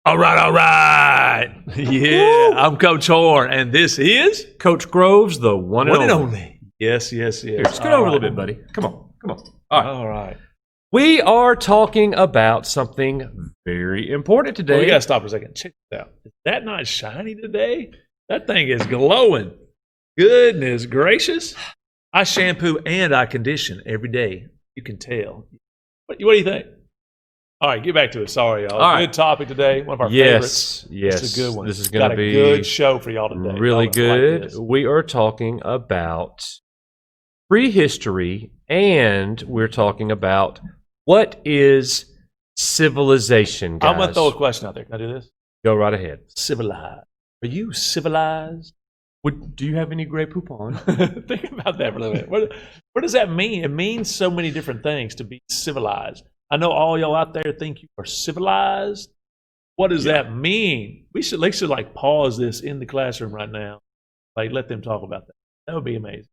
All right, all right. Yeah, I'm Coach Horn, and this is Coach Groves, the one and only. Yes. Here, scoot over a little bit, buddy. Come on. All right. We are talking about something very important today. Well, we got to stop for a second. Check this out. Is that not shiny today? That thing is glowing. Goodness gracious. I shampoo and I condition every day. You can tell. What do you think? All right, get back to it. Sorry, y'all. All right. Good topic today. One of our favorites. Yes. It's a good one. This is going to be a good show for y'all today. really Y'all good. like this. We are talking about prehistory, and we're talking about what is civilization, guys. I'm going to throw a question out there. Can I do this? Go right ahead. Civilized. Are you civilized? Do you have any Grey Poupon? Think about that for a little bit. What does that mean? It means so many different things to be civilized. I know all y'all out there think you are civilized. What does that mean? We should like pause this in the classroom right now. Like let them talk about that. That would be amazing.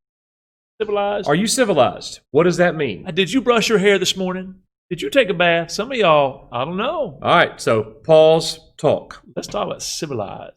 Civilized? Are you civilized? What does that mean? Did you brush your hair this morning? Did you take a bath? Some of y'all, I don't know. All right, so pause, talk. Let's talk about civilized.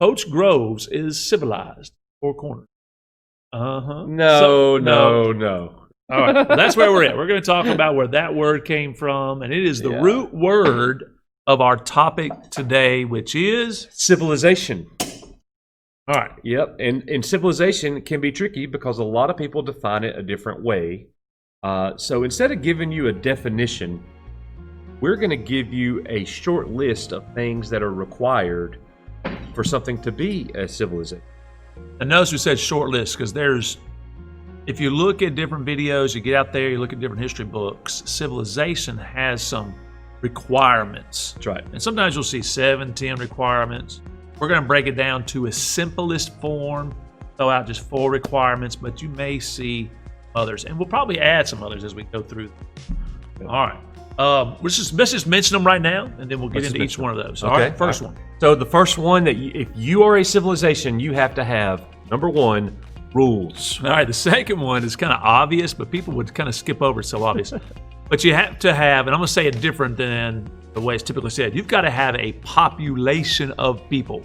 Coach Groves is civilized. Four corners. No. All right, well, that's where we're at. We're going to talk about where that word came from, and it is the root word of our topic today, which is civilization. All right. Yep, and civilization can be tricky because a lot of people define it a different way. So instead of giving you a definition, we're going to give you a short list of things that are required for something to be a civilization. And notice we said short list because if you look at different videos, you get out there, you look at different history books, civilization has some requirements. That's right. And sometimes you'll see 7, 10 requirements. We're going to break it down to a simplest form, throw out just 4 requirements, but you may see others. And we'll probably add some others as we go through. All right. Let's just mention them right now, and then we'll get into each one of those. Okay. All right, first one. So the first one, if you are a civilization, you have to have, number 1, rules. All right, the second one is kind of obvious, but people would kind of skip over it, so obvious. But you have to have, and I'm going to say it different than the way it's typically said, you've got to have a population of people.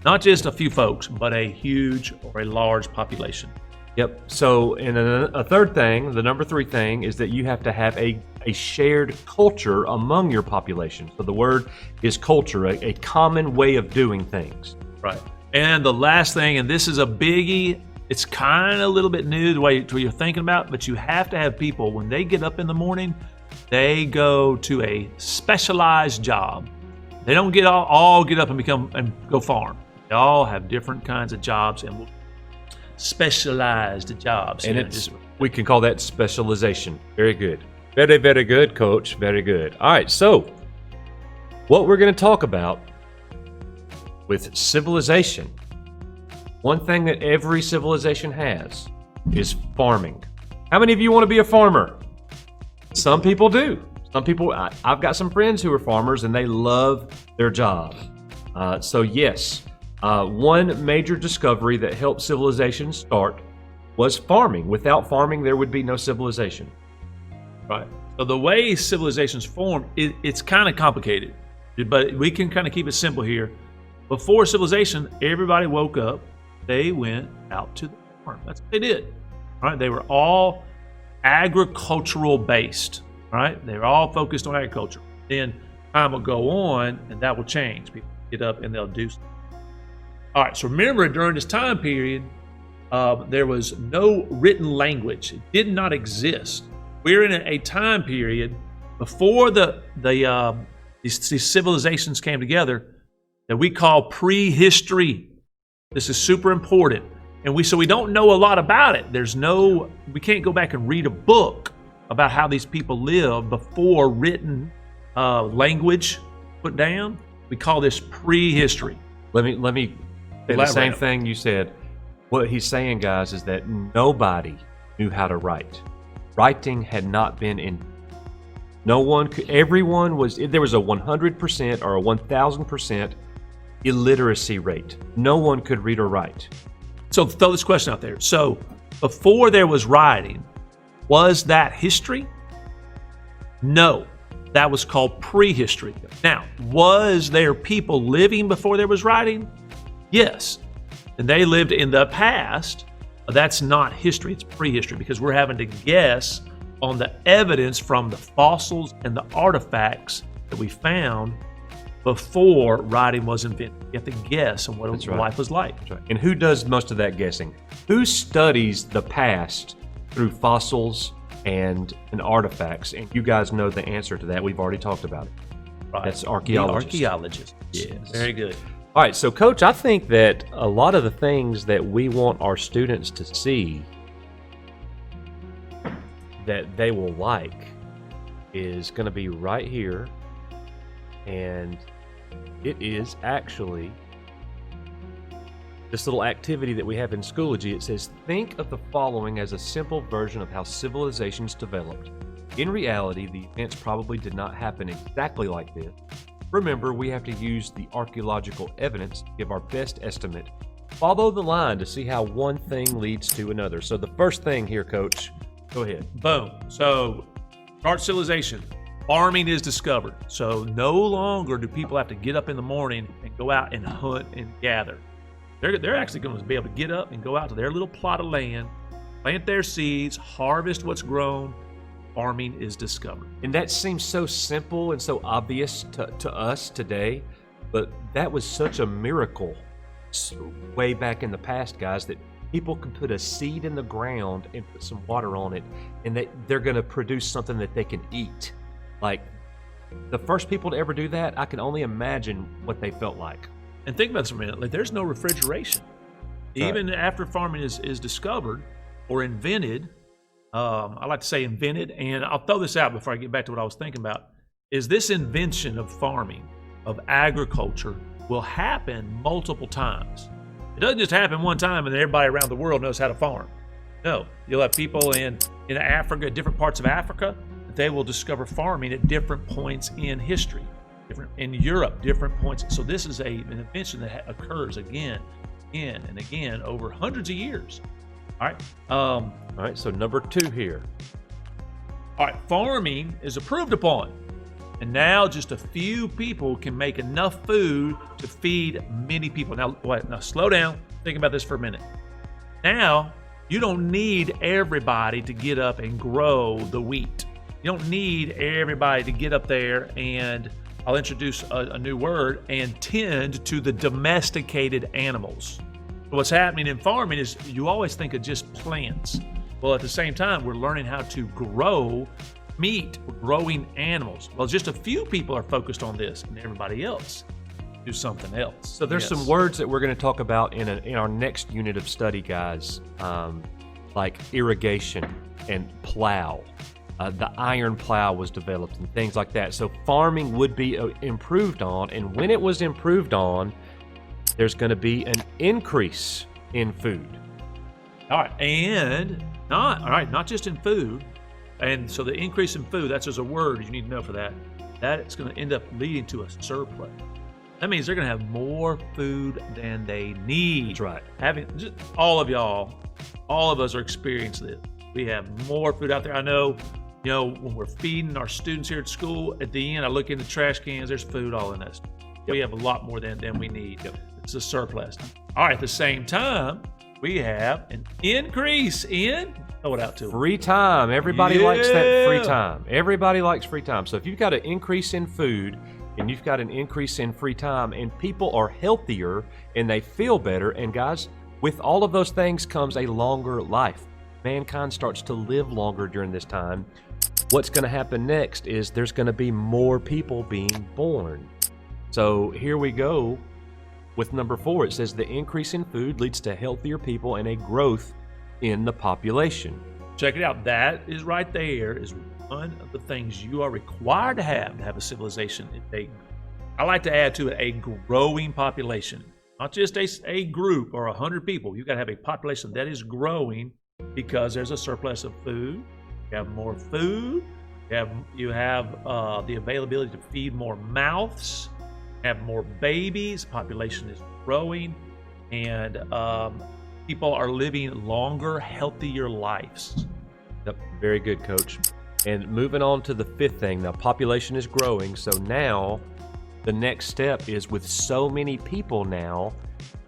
Not just a few folks, but a huge or a large population. Yep. So, and a third thing, the number 3 thing, is that you have to have a shared culture among your population. So the word is culture, a common way of doing things. Right. And the last thing, and this is a biggie, it's kind of a little bit new the way you're thinking about, but you have to have people, when they get up in the morning, they go to a specialized job. They don't get all get up and go farm. They all have different kinds of jobs and specialized jobs. And we can call that specialization. Very good. Very, very good, Coach. Very good. All right, so what we're going to talk about with civilization, one thing that every civilization has is farming. How many of you want to be a farmer? Some people do. Some people, I've got some friends who are farmers and they love their job. So yes, one major discovery that helped civilization start was farming. Without farming, there would be no civilization. Right. So the way civilizations form, it's kind of complicated, but we can kind of keep it simple here. Before civilization, everybody woke up, they went out to the farm. That's what they did. All right. They were all agricultural based. Right? They were all focused on agriculture. Then time will go on, and that will change. People get up and they'll do something. All right, so remember, during this time period, there was no written language. It did not exist. We're in a time period before these civilizations came together that we call prehistory. This is super important. And we don't know a lot about it. We can't go back and read a book about how these people lived before written language put down. We call this prehistory. Let me say the same thing you said. What he's saying, guys, is that nobody knew how to write. Writing had not been in. No one could. Everyone was. There was a 100% or a 1,000% illiteracy rate. No one could read or write. So throw this question out there. So before there was writing, was that history? No, that was called prehistory. Now, was there people living before there was writing? Yes, and they lived in the past. That's not history, it's prehistory, because we're having to guess on the evidence from the fossils and the artifacts that we found before writing was invented. You have to guess on what life was like. That's right. And who does most of that guessing? Who studies the past through fossils and artifacts? And you guys know the answer to that. We've already talked about it. Right. That's archaeologists. The archaeologists. Yes. Very good. All right, so Coach, I think that a lot of the things that we want our students to see that they will like is going to be right here, and it is actually this little activity that we have in Schoology. It says, think of the following as a simple version of how civilizations developed. In reality, the events probably did not happen exactly like this. Remember, we have to use the archaeological evidence to give our best estimate. Follow the line to see how one thing leads to another. So the first thing here, Coach, go ahead. Boom. So, start civilization. Farming is discovered. So no longer do people have to get up in the morning and go out and hunt and gather. They're actually going to be able to get up and go out to their little plot of land, plant their seeds, harvest what's grown. Farming is discovered. And that seems so simple and so obvious to us today, but that was such a miracle way back in the past, guys, that people can put a seed in the ground and put some water on it, and they're going to produce something that they can eat. Like, the first people to ever do that, I can only imagine what they felt like. And think about this for a minute. Like, there's no refrigeration. Right. Even after farming is discovered or invented, I like to say invented, and I'll throw this out before I get back to what I was thinking about, is this invention of farming, of agriculture, will happen multiple times. It doesn't just happen one time and everybody around the world knows how to farm. No, you'll have people in Africa, different parts of Africa, they will discover farming at different points in history. In Europe, different points. So this is an invention that occurs again and again over hundreds of years. All right. All right. So number 2 here. All right. Farming is approved upon, and now just a few people can make enough food to feed many people. Now, wait. Now, slow down. Think about this for a minute. Now, you don't need everybody to get up and grow the wheat. You don't need everybody to get up there and, I'll introduce a new word, and tend to the domesticated animals. What's happening in farming is you always think of just plants. Well, at the same time, we're learning how to grow meat, growing animals. Well, just a few people are focused on this, and everybody else do something else. So there's some words that we're going to talk about in our next unit of study, guys, like irrigation and plow. The iron plow was developed and things like that. So farming would be improved on, and when it was improved on, there's going to be an increase in food. All right, and not just in food. And so the increase in food, that's just a word you need to know for that. That it's going to end up leading to a surplus. That means they're going to have more food than they need. That's right. All of us are experiencing this. We have more food out there. I know, when we're feeding our students here at school, at the end, I look in the trash cans, there's food all in this. We have a lot more than we need. It's a surplus. All right, at the same time, we have an increase in, throw it out to free time. Everybody likes that free time. Everybody likes free time. So if you've got an increase in food, and you've got an increase in free time, and people are healthier and they feel better. And guys, with all of those things comes a longer life. Mankind starts to live longer during this time. What's going to happen next is there's going to be more people being born. So here we go with number 4. It says the increase in food leads to healthier people and a growth in the population. Check it out. That is right there is one of the things you are required to have a civilization. I like to add to it a growing population, not just a group or 100 people. You got to have a population that is growing because there's a surplus of food. You have more food. You have the availability to feed more mouths, have more babies. Population is growing, and people are living longer, healthier lives. Yep, very good, Coach. And moving on to the 5th thing, now population is growing, so now the next step is with so many people now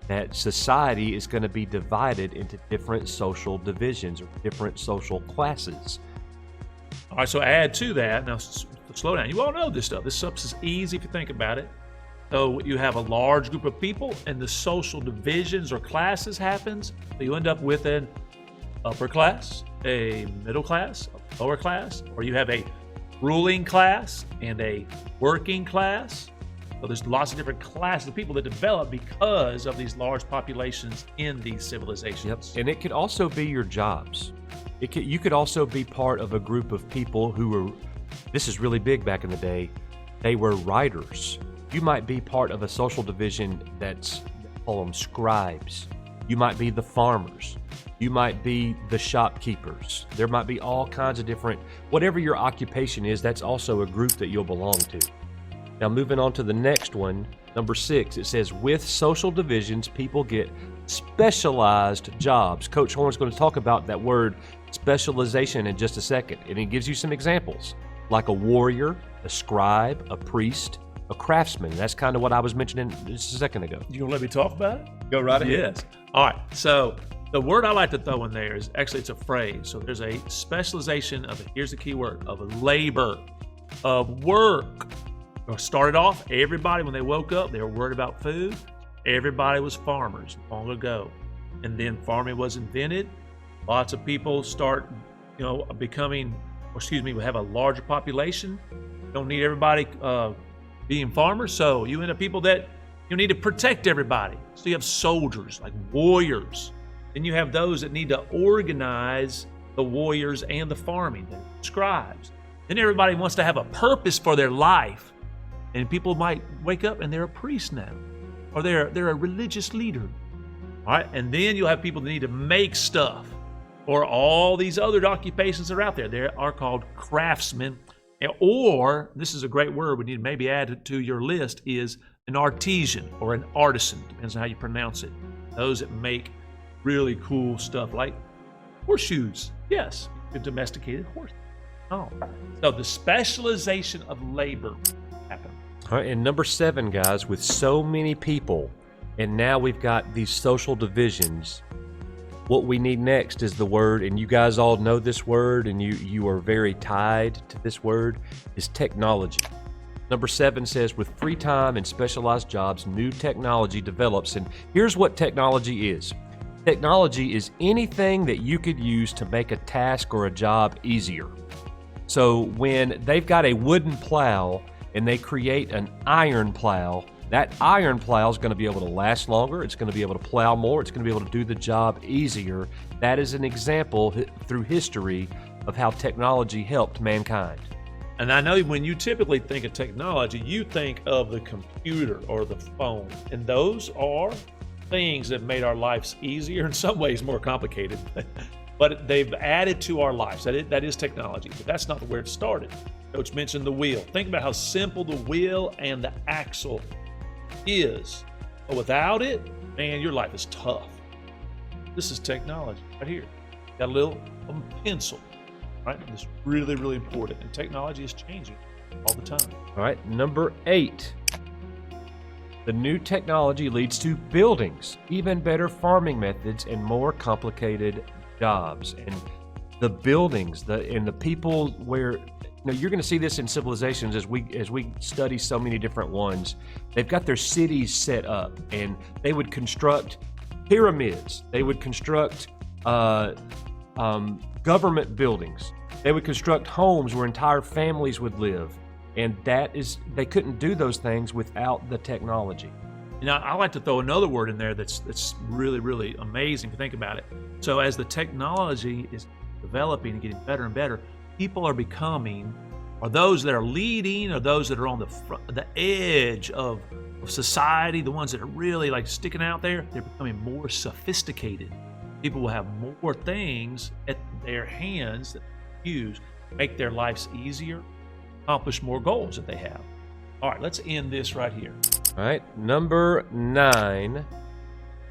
that society is going to be divided into different social divisions or different social classes. All right, so add to that, now slow down. You all know this stuff. This stuff is easy if you think about it. So you have a large group of people and the social divisions or classes happens. So you end up with an upper class, a middle class, a lower class, or you have a ruling class and a working class. So there's lots of different classes of people that develop because of these large populations in these civilizations. Yep. And it could also be your jobs. You could also be part of a group of people who were, this is really big back in the day, they were writers. You might be part of a social division that's, call them scribes. You might be the farmers. You might be the shopkeepers. There might be all kinds of different, whatever your occupation is, that's also a group that you'll belong to. Now moving on to the next one, number 6, it says with social divisions, people get specialized jobs. Coach Horn's going to talk about that word specialization in just a second, and he gives you some examples, like a warrior, a scribe, a priest, a craftsman. That's kind of what I was mentioning just a second ago. You want to let me talk about it? Go right ahead. Yes. All right. So the word I like to throw in there is actually it's a phrase. So there's a specialization of, here's the key word, of labor, of work. Started off, everybody, when they woke up, they were worried about food. Everybody was farmers long ago. And then farming was invented. Lots of people start, becoming, we have a larger population. Don't need everybody being farmers. So you end up people that you need to protect everybody. So you have soldiers, like warriors. Then you have those that need to organize the warriors and the farming, the scribes. Then everybody wants to have a purpose for their life. And people might wake up and they're a priest now, or they're a religious leader. All right, and then you'll have people that need to make stuff, or all these other occupations that are out there. They are called craftsmen, or this is a great word we need to maybe add it to your list, is an artisan or an artisan, depends on how you pronounce it. Those that make really cool stuff like horseshoes. Yes, a domesticated horse. Oh, so the specialization of labor happened. All right, and number 7, guys, with so many people, and now we've got these social divisions, what we need next is the word, and you guys all know this word, and you are very tied to this word, is technology. Number 7 says, with free time and specialized jobs, new technology develops. And here's what technology is. Technology is anything that you could use to make a task or a job easier. So when they've got a wooden plow and they create an iron plow, that iron plow is going to be able to last longer. It's going to be able to plow more. It's going to be able to do the job easier. That is an example through history of how technology helped mankind. And I know when you typically think of technology, you think of the computer or the phone. And those are things that made our lives easier, in some ways more complicated. But they've added to our lives. That is technology, but that's not where it started. Coach mentioned the wheel. Think about how simple the wheel and the axle is. But without it, man, your life is tough. This is technology right here. Got a little pencil, right? It's really, really important. And technology is changing all the time. All right, number 8. The new technology leads to buildings, even better farming methods, and more complicated jobs. And the buildings, and the people where you're going to see this in civilizations as we study so many different ones. They've got their cities set up, and they would construct pyramids. They would construct government buildings. They would construct homes where entire families would live, and they couldn't do those things without the technology. I like to throw another word in there that's really, really amazing to think about it. So as the technology is developing and getting better and better, people are becoming, or those that are leading, or those that are on the edge of society, the ones that are really like sticking out there, they're becoming more sophisticated. People will have more things at their hands that they use to make their lives easier, accomplish more goals that they have. All right, let's end this right here. All right, number 9.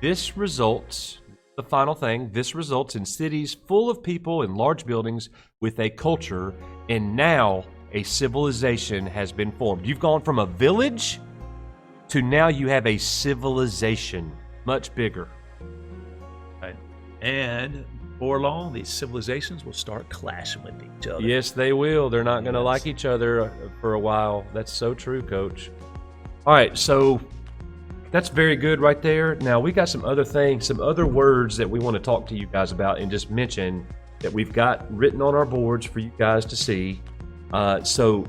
This results in cities full of people in large buildings with a culture, and now a civilization has been formed. You've gone from a village to now you have a civilization, much bigger. Right. And before long, these civilizations will start clashing with each other. Yes, they will. They're not going to like each other for a while. That's so true, Coach. All right, so that's very good right there. Now, we got some other things, some other words that we want to talk to you guys about and just mention that we've got written on our boards for you guys to see. So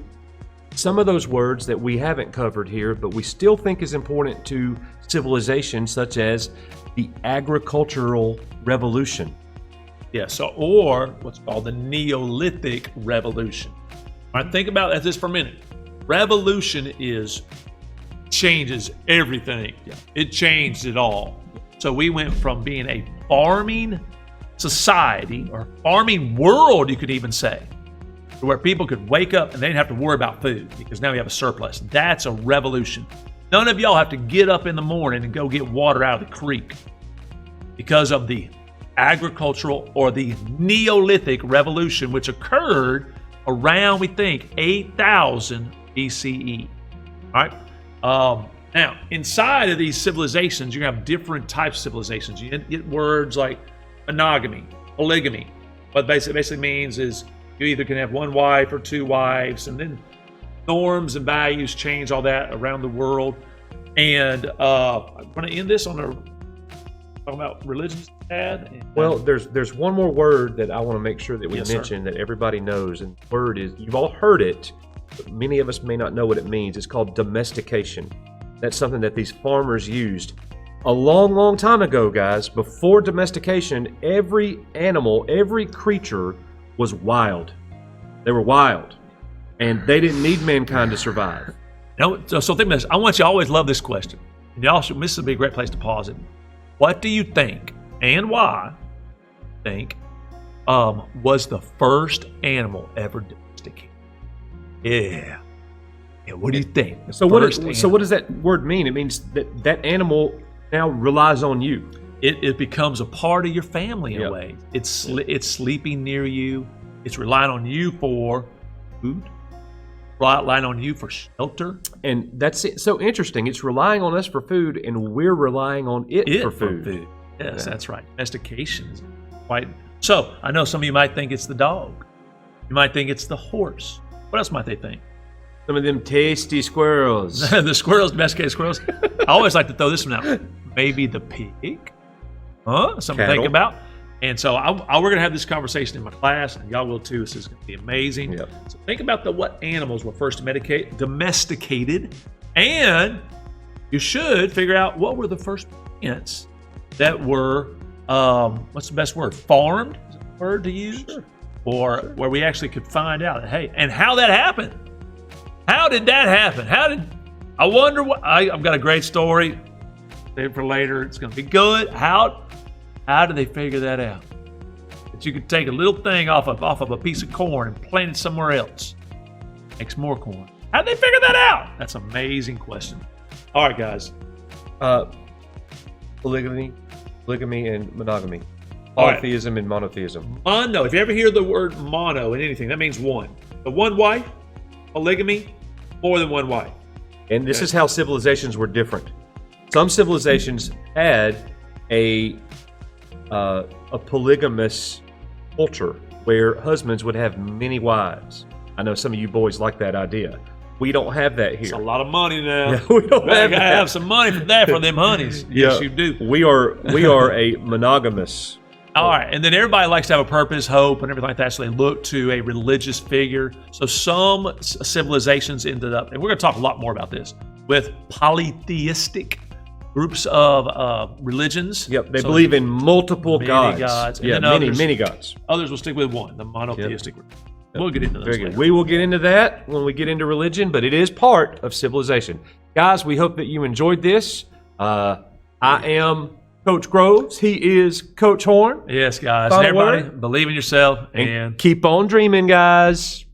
some of those words that we haven't covered here, but we still think is important to civilization, such as the agricultural revolution. Yeah, or what's called the Neolithic Revolution. All right, think about this for a minute. Revolution changes everything. Yeah. It changed it all. So we went from being a farming society, or farming world, you could even say, to where people could wake up and they didn't have to worry about food because now we have a surplus. That's a revolution. None of y'all have to get up in the morning and go get water out of the creek because of the agricultural or the Neolithic Revolution, which occurred around, we think, 8,000 BCE. All right. Now, inside of these civilizations, you have different types of civilizations. You get words like monogamy, polygamy. What basically means is you either can have one wife or two wives, and then norms and values change all that around the world. And I'm going to end this on talking about religions. Well, there's one more word that I want to make sure that we mention that everybody knows, and the word is, you've all heard it, but many of us may not know what it means. It's called domestication. That's something that these farmers used a long, long time ago, guys. Before domestication, every animal, every creature was wild. They were wild, and they didn't need mankind to survive. So think about this. I want you to always love this question. And y'all should, this would be a great place to pause it. What do you think, and why was the first animal ever domesticated? Yeah. What do you think? So what does that word mean? It means that animal now relies on you. It becomes a part of your family in a way. It's sleeping near you. It's relying on you for food. Relying on you for shelter. And that's it. So interesting. It's relying on us for food, and we're relying on it for food. Yes, that's right. Domestication is quite. So I know some of you might think it's the dog. You might think it's the horse. What else might they think? Some of them tasty squirrels. The squirrels, domesticated squirrels. I always like to throw this one out. Maybe the pig. Something to think about. And so we're going to have this conversation in my class, and y'all will too. This is going to be amazing. Yep. So think about what animals were first domesticated, and you should figure out what were the first plants that were, what's the best word? Farmed? Is that a word to use? Sure. Or where we actually could find out, hey, and how that happened. How did that happen? I wonder what, I've got a great story. Save it for later. It's going to be good. How did they figure that out? That you could take a little thing off of a piece of corn and plant it somewhere else. Makes more corn. How did they figure that out? That's an amazing question. All right, guys. Polygamy and monogamy. Polytheism and monotheism. Mono. If you ever hear the word mono in anything, that means one. The one wife, polygamy, more than one wife. And this is how civilizations were different. Some civilizations had a polygamous culture where husbands would have many wives. I know some of you boys like that idea. We don't have that It's a here. lot of money now. Yeah, we don't You have gotta that. have some money for that for them honeys. Yes, Yeah, you do. We are a monogamous. All right, and then everybody likes to have a purpose, hope, and everything like that, so they look to a religious figure. So some civilizations ended up, and we're going to talk a lot more about this, with polytheistic groups of religions. Yep, they So believe in multiple many gods. gods, and Yeah, then many, others- many gods. Others will stick with one, the monotheistic group. We'll get into Very this good. later. We will get into that when we get into religion, but it is part of civilization. Guys, we hope that you enjoyed this. I am Coach Groves. He is Coach Horn. Yes, guys. Final And everybody, word? believe in yourself And and keep on dreaming, guys.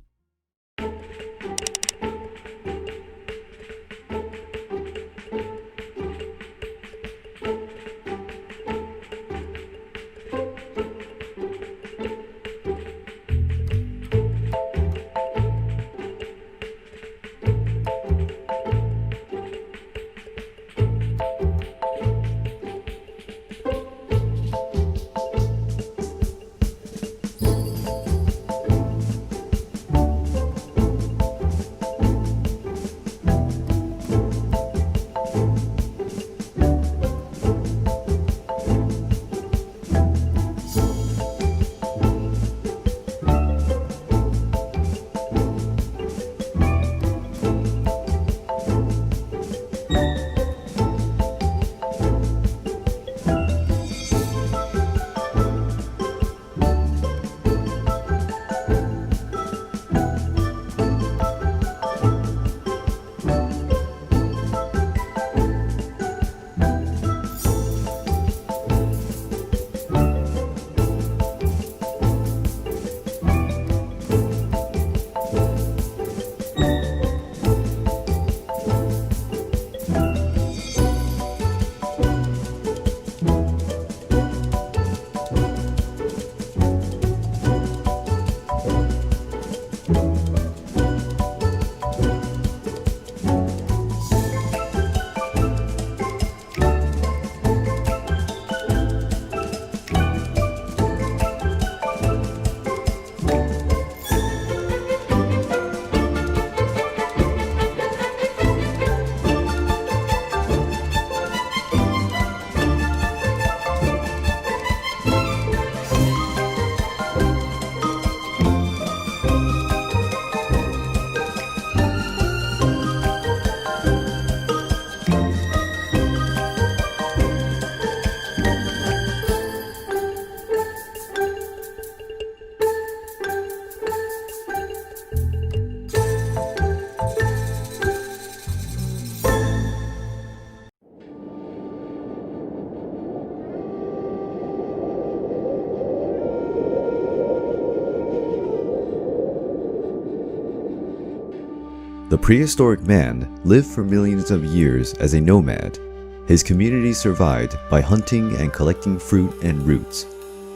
The prehistoric man lived for millions of years as a nomad. His community survived by hunting and collecting fruit and roots.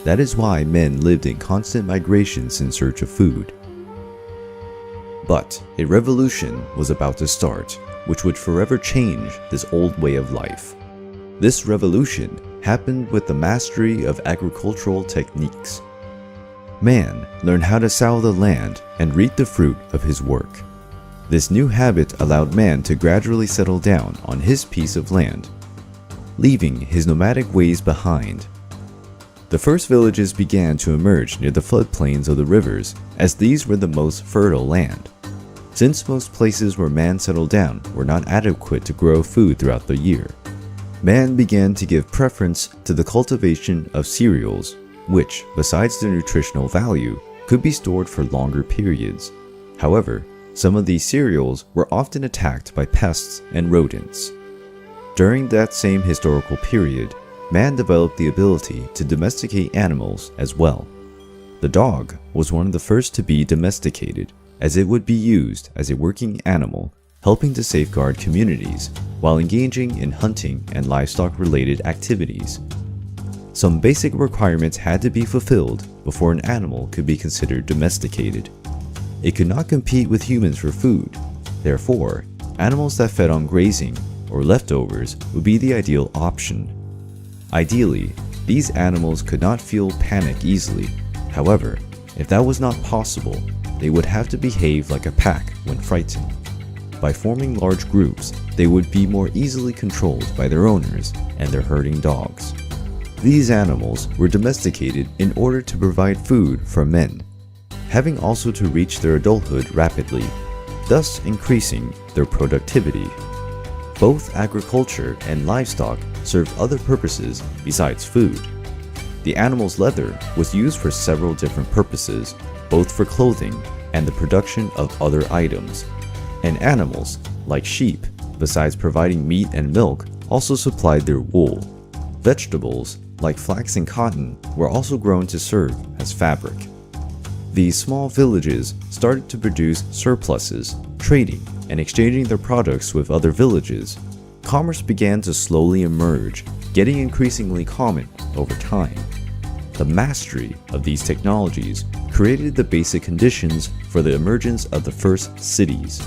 That is why men lived in constant migrations in search of food. But a revolution was about to start, which would forever change this old way of life. This revolution happened with the mastery of agricultural techniques. Man learned how to sow the land and reap the fruit of his work. This new habit allowed man to gradually settle down on his piece of land, leaving his nomadic ways behind. The first villages began to emerge near the floodplains of the rivers, as these were the most fertile land. Since most places where man settled down were not adequate to grow food throughout the year, man began to give preference to the cultivation of cereals, which, besides their nutritional value, could be stored for longer periods. However, some of these cereals were often attacked by pests and rodents. During that same historical period, man developed the ability to domesticate animals as well. The dog was one of the first to be domesticated, as it would be used as a working animal, helping to safeguard communities while engaging in hunting and livestock-related activities. Some basic requirements had to be fulfilled before an animal could be considered domesticated. It could not compete with humans for food. Therefore, animals that fed on grazing or leftovers would be the ideal option. Ideally, these animals could not feel panic easily. However, if that was not possible, they would have to behave like a pack when frightened. By forming large groups, they would be more easily controlled by their owners and their herding dogs. These animals were domesticated in order to provide food for men, having also to reach their adulthood rapidly, thus increasing their productivity. Both agriculture and livestock served other purposes besides food. The animal's leather was used for several different purposes, both for clothing and the production of other items. And animals, like sheep, besides providing meat and milk, also supplied their wool. Vegetables, like flax and cotton, were also grown to serve as fabric. These small villages started to produce surpluses, trading and exchanging their products with other villages. Commerce began to slowly emerge, getting increasingly common over time. The mastery of these technologies created the basic conditions for the emergence of the first cities.